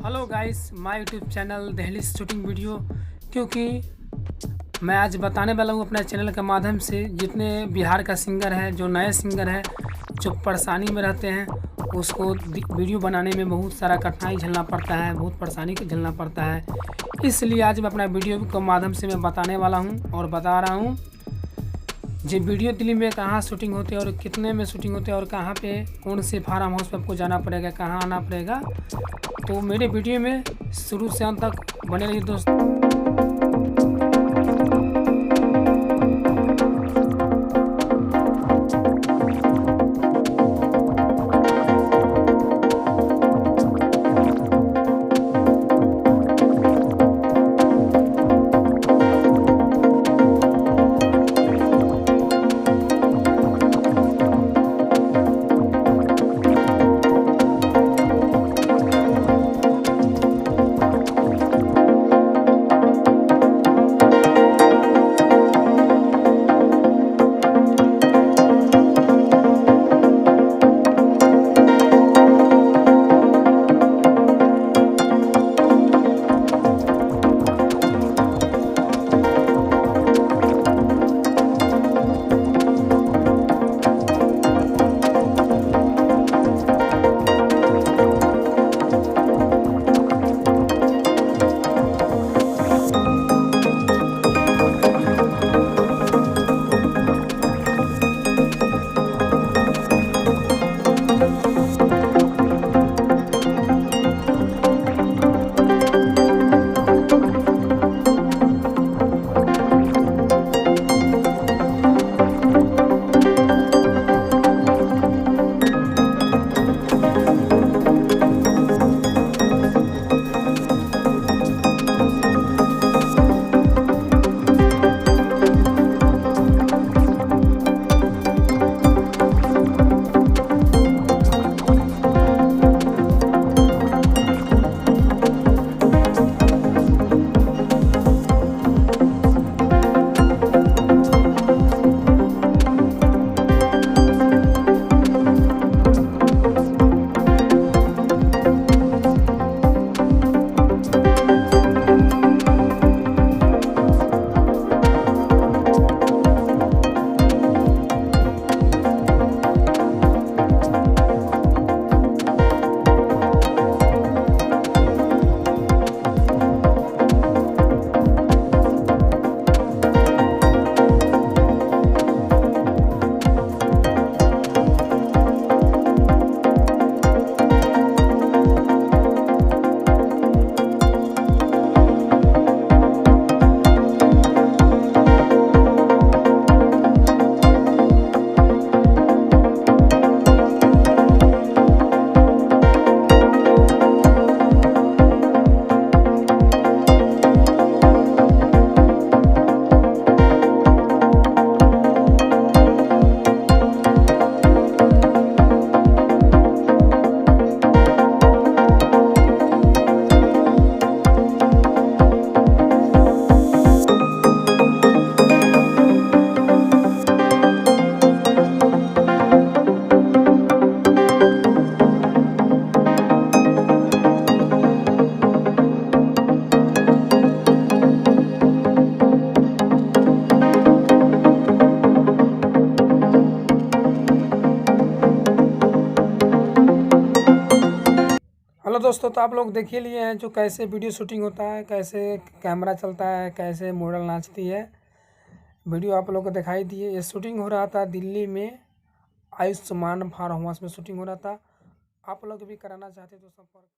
Hello guys, my YouTube channel दहली shooting video. क्योंकि मैं आज बताने वाला हूँ अपने चैनल के माध्यम से जितने बिहार का सिंगर है, जो नए सिंगर है, जो परेशानी में रहते हैं, उसको वीडियो बनाने में बहुत सारा कठिनाई झेलना पड़ता है, बहुत परेशानी झेलना पड़ता है। इसलिए आज मैं अपना वीडियो के माध्यम से मैं बताने वाला हूँ और बता रहा हूँ जी वीडियो दिल्ली में कहाँ शूटिंग होती है और कितने में शूटिंग होती है और कहाँ पे कौन से फार्म हाउस पे आपको जाना पड़ेगा, कहाँ आना पड़ेगा। तो मेरे वीडियो में शुरू से अंत तक बने रहिए दोस्तों। हेलो दोस्तों, तो आप लोग देखिए लिए हैं जो कैसे वीडियो शूटिंग होता है, कैसे कैमरा चलता है, कैसे मॉडल नाचती है। वीडियो आप लोग को दिखाई दिए। ये शूटिंग हो रहा था दिल्ली में, आयुष्मान फार्म हाउस में शूटिंग हो रहा था। आप लोग भी कराना चाहते तो संपर्क